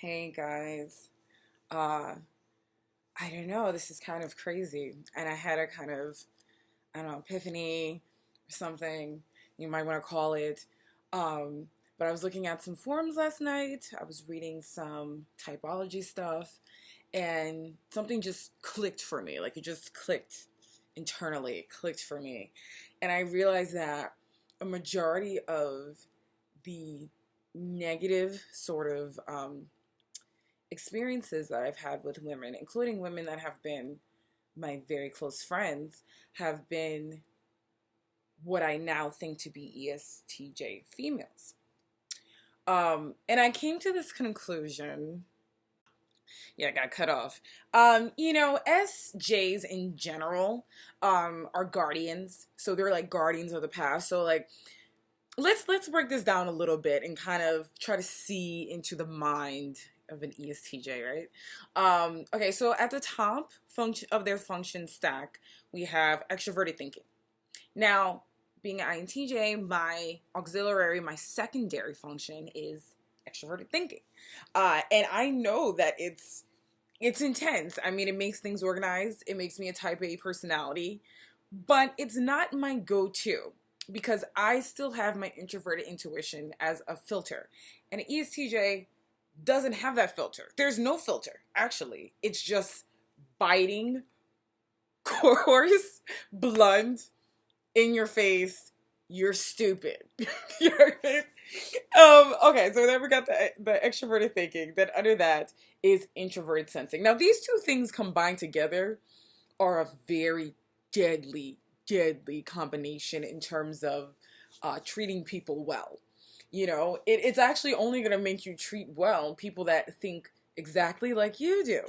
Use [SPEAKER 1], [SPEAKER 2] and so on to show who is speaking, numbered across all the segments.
[SPEAKER 1] Hey guys, uh, I don't know, this is kind of crazy. And I had a kind of, I don't know, epiphany or something, you might want to call it. Um, but I was looking at some forums last night. I was reading some typology stuff, and something just clicked for me. Like it just clicked internally, it clicked for me. And I realized that a majority of the negative sort of experiences that I've had with women, including women that have been my very close friends, have been what I now think to be ESTJ females. And I came to this conclusion. Yeah, I got cut off. SJs in general are guardians. So they're like guardians of the past. So like let's break this down a little bit and kind of try to see into the mind of an ESTJ, right? Okay, so at the top function of their function stack, we have extroverted thinking. Now, being an INTJ, my secondary function is extroverted thinking, and I know that it's intense. I mean, it makes things organized. It makes me a Type A personality, but it's not my go-to because I still have my introverted intuition as a filter. And an ESTJ doesn't have that filter. There's no filter, actually. It's just biting, coarse, blunt, in your face. You're stupid. Okay, so then we got the extroverted thinking. Then under that is introverted sensing. Now, these two things combined together are a very deadly combination in terms of treating people well. It's actually only going to make you treat well people that think exactly like you do.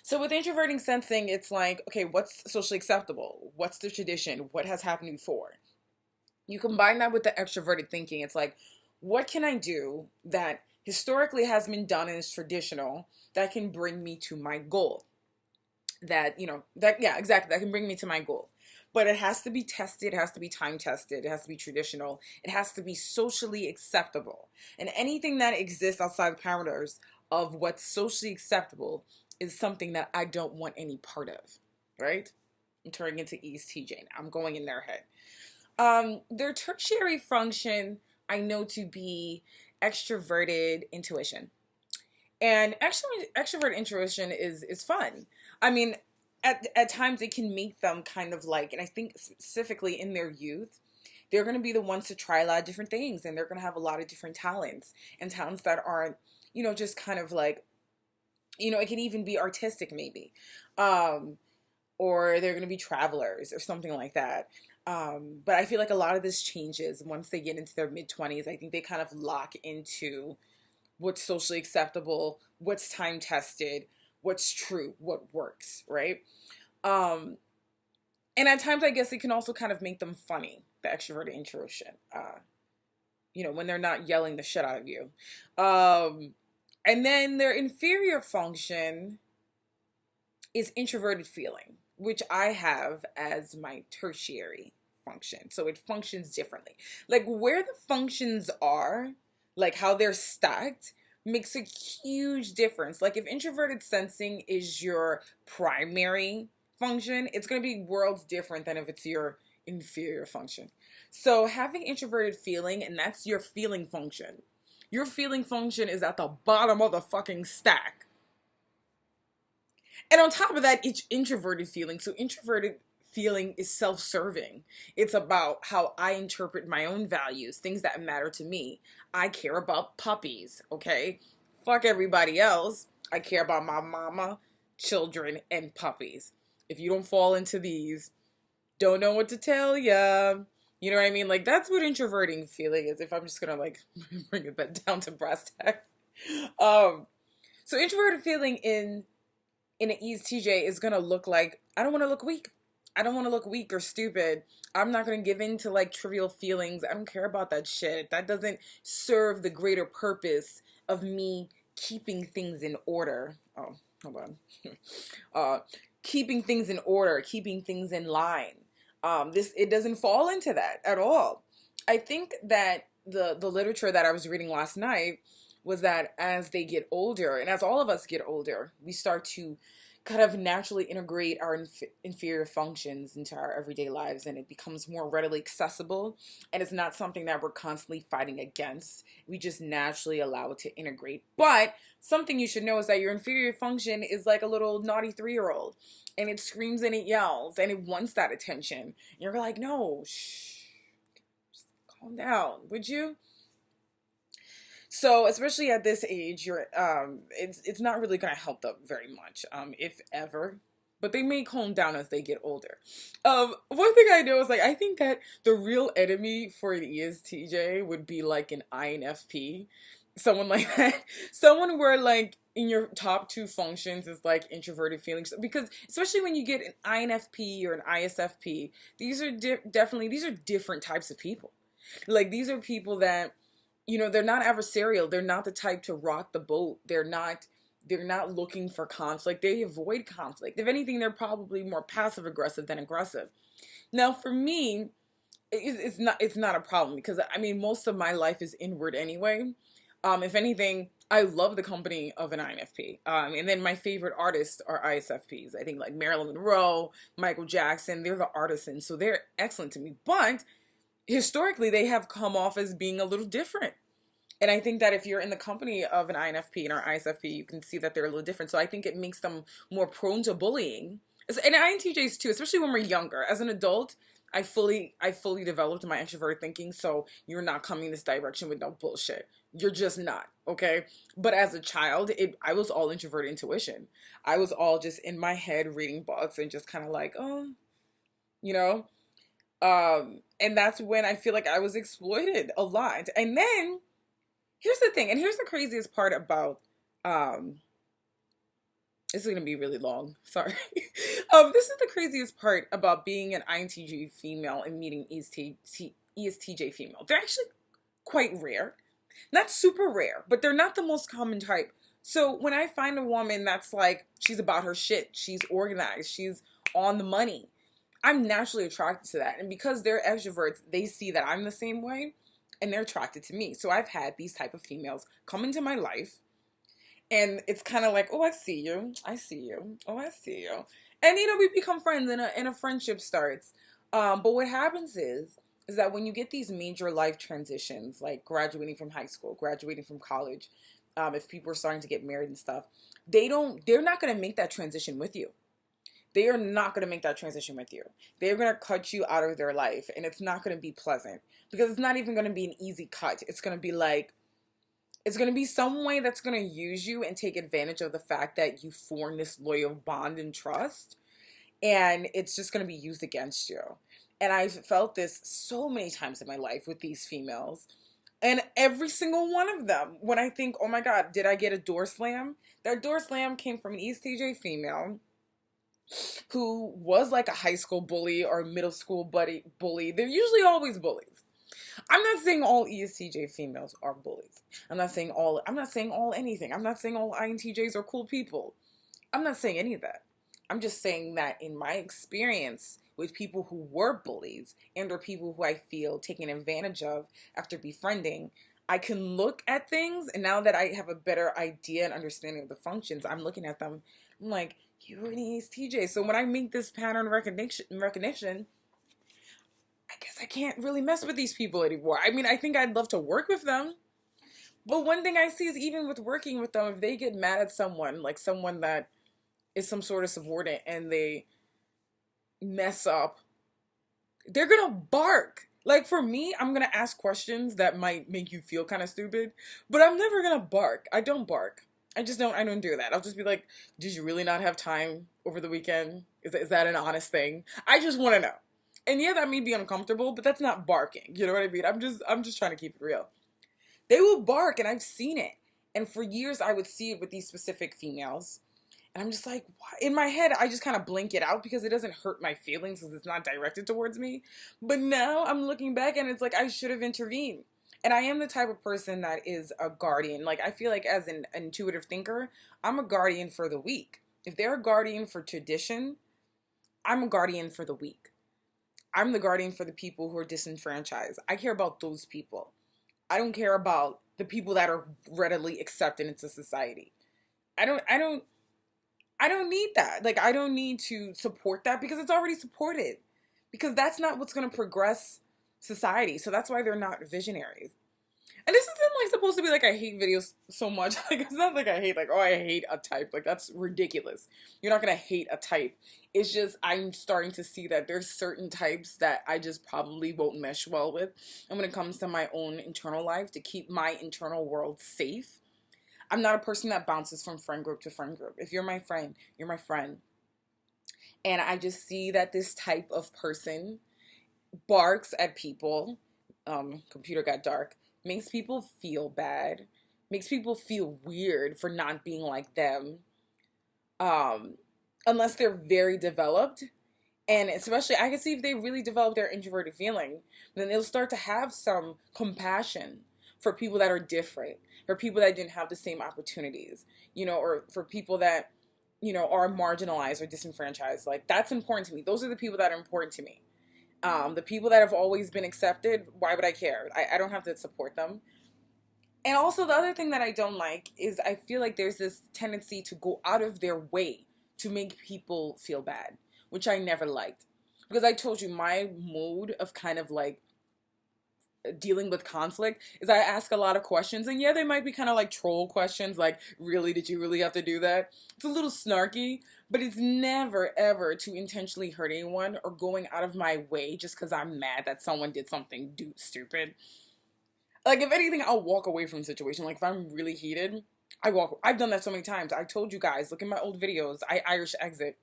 [SPEAKER 1] So with introverting sensing, it's like, okay, what's socially acceptable? What's the tradition? What has happened before? You combine that with the extroverted thinking. It's like, what can I do that historically has been done and is traditional that can bring me to my goal? Yeah, exactly. That can bring me to my goal. But it has to be tested, it has to be time tested, it has to be traditional, it has to be socially acceptable. And anything that exists outside the parameters of what's socially acceptable is something that I don't want any part of, right? I'm turning into ESTJ now. I'm going in their head. Their tertiary function I know to be extroverted intuition. And actually, extrovert intuition is fun. I mean, at times it can make them kind of like, and I think specifically in their youth, they're going to be the ones to try a lot of different things, and they're going to have a lot of different talents, and talents that aren't, just kind of like, it can even be artistic maybe. Or they're going to be travelers or something like that. But I feel like a lot of this changes once they get into their mid-20s. I think they kind of lock into what's socially acceptable, what's time tested, what's true, what works, right? And at times, I guess it can also kind of make them funny, the extroverted intuition, when they're not yelling the shit out of you. And then their inferior function is introverted feeling, which I have as my tertiary function. So it functions differently. Like where the functions are, like how they're stacked, makes a huge difference. Like if introverted sensing is your primary function, it's going to be worlds different than if it's your inferior function. So having introverted feeling, and that's your feeling function. Your feeling function is at the bottom of the fucking stack. And on top of that, it's introverted feeling. So introverted feeling is self-serving. It's about how I interpret my own values, things that matter to me. I care about puppies, okay? Fuck everybody else. I care about my mama, children, and puppies. If you don't fall into these, don't know what to tell ya. You know what I mean? Like, that's what introverting feeling is, if I'm just gonna, like, bring it down to brass tacks. So introverted feeling in an ESTJ is gonna look like, I don't want to look weak. I don't want to look weak or stupid. I'm not going to give in to like trivial feelings. I don't care about that shit. That doesn't serve the greater purpose of me keeping things in order. Oh, hold on. Keeping things in order, keeping things in line. It doesn't fall into that at all. I think that the literature that I was reading last night was that as they get older, and as all of us get older, we start to kind of naturally integrate our inferior functions into our everyday lives, and it becomes more readily accessible, and it's not something that we're constantly fighting against. We just naturally allow it to integrate. But something you should know is that your inferior function is like a little naughty 3-year-old, and it screams and it yells and it wants that attention. And you're like, no, shh, calm down, would you? So especially at this age, it's not really going to help them very much, if ever. But they may calm down as they get older. One thing I know is, like, I think that the real enemy for an ESTJ would be like an INFP, someone like that, someone where like in your top 2 functions is like introverted feelings, because especially when you get an INFP or an ISFP, these are definitely these are different types of people. Like, these are people that, you know, they're not adversarial. They're not the type to rock the boat. They're not looking for conflict. They avoid conflict. If anything, they're probably more passive aggressive than aggressive. Now, for me, it's not a problem, because I mean, most of my life is inward anyway. If anything, I love the company of an INFP. And then my favorite artists are ISFPs. I think like Marilyn Monroe, Michael Jackson, they're the artisans, so they're excellent to me. But historically, they have come off as being a little different. And I think that if you're in the company of an INFP and or ISFP, you can see that they're a little different. So I think it makes them more prone to bullying. And INTJs too, especially when we're younger. As an adult, I fully developed my extroverted thinking, so you're not coming this direction with no bullshit. You're just not, okay? But as a child, I was all introverted intuition. I was all just in my head reading books and just kind of like, oh, you know? And that's when I feel like I was exploited a lot. And then, here's the thing, and here's the craziest part about, this is going to be really long, sorry. This is the craziest part about being an INTJ female and meeting ESTJ female. They're actually quite rare. Not super rare, but they're not the most common type. So when I find a woman that's like, she's about her shit, she's organized, she's on the money, I'm naturally attracted to that. And because they're extroverts, they see that I'm the same way, and they're attracted to me. So I've had these type of females come into my life, and it's kind of like, oh, I see you. I see you. Oh, I see you. And, you know, we become friends, and a friendship starts. But what happens is that when you get these major life transitions, like graduating from high school, graduating from college, if people are starting to get married and stuff, they're not going to make that transition with you. They are not going to make that transition with you. They're going to cut you out of their life, and it's not going to be pleasant, because it's not even going to be an easy cut. It's going to be like, it's going to be some way that's going to use you and take advantage of the fact that you form this loyal bond and trust, and it's just going to be used against you. And I've felt this so many times in my life with these females, and every single one of them, when I think, oh my God, did I get a door slam? That door slam came from an ESTJ female who was like a high school bully or middle school bully. They're usually always bullies. I'm not saying all ESTJ females are bullies. I'm not saying all anything. I'm not saying all INTJs are cool people. I'm not saying any of that. I'm just saying that in my experience with people who were bullies and or people who I feel taken advantage of after befriending, I can look at things, and now that I have a better idea and understanding of the functions, I'm looking at them, I'm like, you're an ESTJ. So when I make this pattern recognition, I guess I can't really mess with these people anymore. I mean, I think I'd love to work with them. But one thing I see is, even with working with them, if they get mad at someone, like someone that is some sort of subordinate, and they mess up, they're going to bark. Like, for me, I'm going to ask questions that might make you feel kind of stupid, but I'm never going to bark. I don't bark. I don't do that. I'll just be like, did you really not have time over the weekend? Is that an honest thing? I just want to know. And yeah, that may be uncomfortable, but that's not barking. You know what I mean? I'm just trying to keep it real. They will bark, and I've seen it. And for years, I would see it with these specific females. And I'm just like, what? In my head, I just kind of blink it out because it doesn't hurt my feelings because it's not directed towards me. But now I'm looking back, and it's like, I should have intervened. And I am the type of person that is a guardian. Like, I feel like as an intuitive thinker, I'm a guardian for the weak. If they're a guardian for tradition, I'm a guardian for the weak. I'm the guardian for the people who are disenfranchised. I care about those people. I don't care about the people that are readily accepted into society. I don't I don't I don't need that. Like, I don't need to support that because it's already supported. Because that's not what's going to progress society. So that's why they're not visionaries. And this isn't like supposed to be like I hate videos so much. Like, it's not like I hate, like, oh, I hate a type. Like, that's ridiculous. You're not going to hate a type. It's just I'm starting to see that there's certain types that I just probably won't mesh well with. And when it comes to my own internal life, to keep my internal world safe, I'm not a person that bounces from friend group to friend group. If you're my friend, you're my friend. And I just see that this type of person barks at people. Computer got dark. Makes people feel bad. Makes people feel weird for not being like them. Unless they're very developed. And especially, I can see if they really develop their introverted feeling, then they'll start to have some compassion for people that are different, for people that didn't have the same opportunities, or for people that, are marginalized or disenfranchised. Like, that's important to me. Those are the people that are important to me. The people that have always been accepted, why would I care? I don't have to support them. And also the other thing that I don't like is I feel like there's this tendency to go out of their way to make people feel bad, which I never liked. Because I told you my mode of kind of like dealing with conflict is I ask a lot of questions, and yeah, they might be kind of like troll questions, like, really, did you really have to do that? It's a little snarky, but it's never ever to intentionally hurt anyone or going out of my way just because I'm mad that someone did something stupid. Like, if anything, I'll walk away from the situation. Like, if I'm really heated, I've done that so many times. I told you guys, look at my old videos, I Irish exit.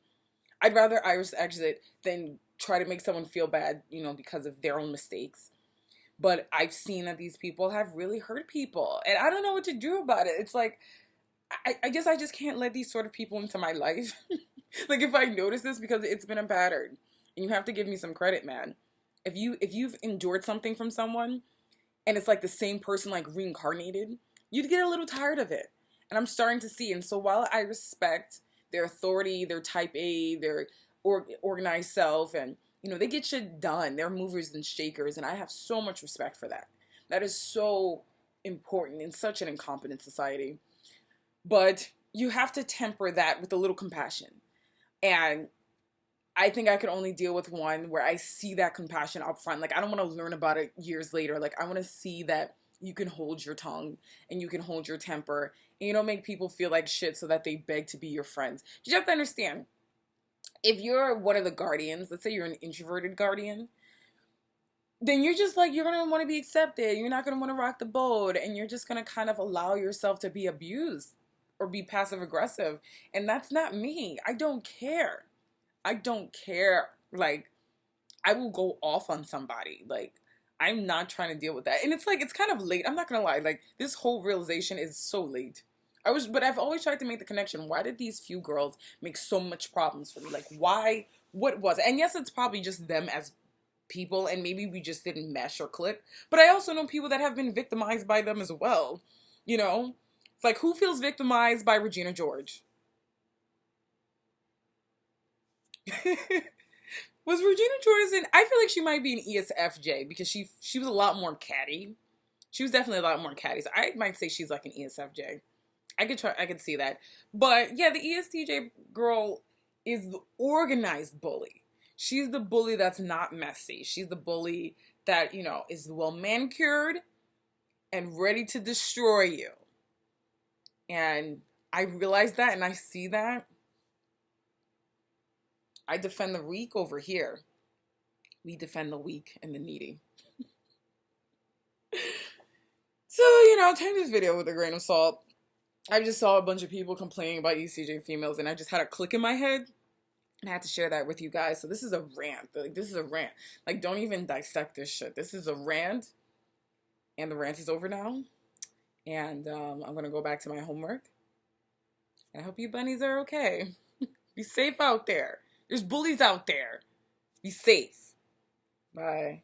[SPEAKER 1] I'd rather Irish exit than try to make someone feel bad, because of their own mistakes. But I've seen that these people have really hurt people. And I don't know what to do about it. It's like, I guess I just can't let these sort of people into my life. Like, if I notice this, because it's been a pattern. And you have to give me some credit, man. If you've endured something from someone, and it's like the same person, like, reincarnated, you'd get a little tired of it. And I'm starting to see. And so while I respect their authority, their type A, their organized self, and they get shit done. They're movers and shakers, and I have so much respect for that. That is so important in such an incompetent society. But you have to temper that with a little compassion. And I think I could only deal with one where I see that compassion up front. Like, I don't want to learn about it years later. Like, I want to see that you can hold your tongue and you can hold your temper, and you don't make people feel like shit so that they beg to be your friends. You have to understand, if you're one of the guardians, let's say you're an introverted guardian, then you're just like, you're going to want to be accepted. You're not going to want to rock the boat. And you're just going to kind of allow yourself to be abused or be passive aggressive. And that's not me. I don't care. I don't care. Like, I will go off on somebody. Like, I'm not trying to deal with that. And it's like, it's kind of late. I'm not going to lie. Like, this whole realization is so late. But I've always tried to make the connection. Why did these few girls make so much problems for me? Like, why? What was it? And yes, it's probably just them as people, and maybe we just didn't mesh or click. But I also know people that have been victimized by them as well. It's like, who feels victimized by Regina George? Was Regina George in? I feel like she might be an ESFJ because she was a lot more catty. She was definitely a lot more catty. So I might say she's like an ESFJ. I could see that. But yeah, the ESTJ girl is the organized bully. She's the bully that's not messy. She's the bully that, is well manicured and ready to destroy you. And I realize that, and I see that. I defend the weak over here. We defend the weak and the needy. So, take this video with a grain of salt. I just saw a bunch of people complaining about ESTJ females, and I just had a click in my head, and I had to share that with you guys. So this is a rant. Like, this is a rant. Like, don't even dissect this shit. This is a rant, and the rant is over now. And I'm going to go back to my homework. And I hope you bunnies are okay. Be safe out there. There's bullies out there. Be safe. Bye.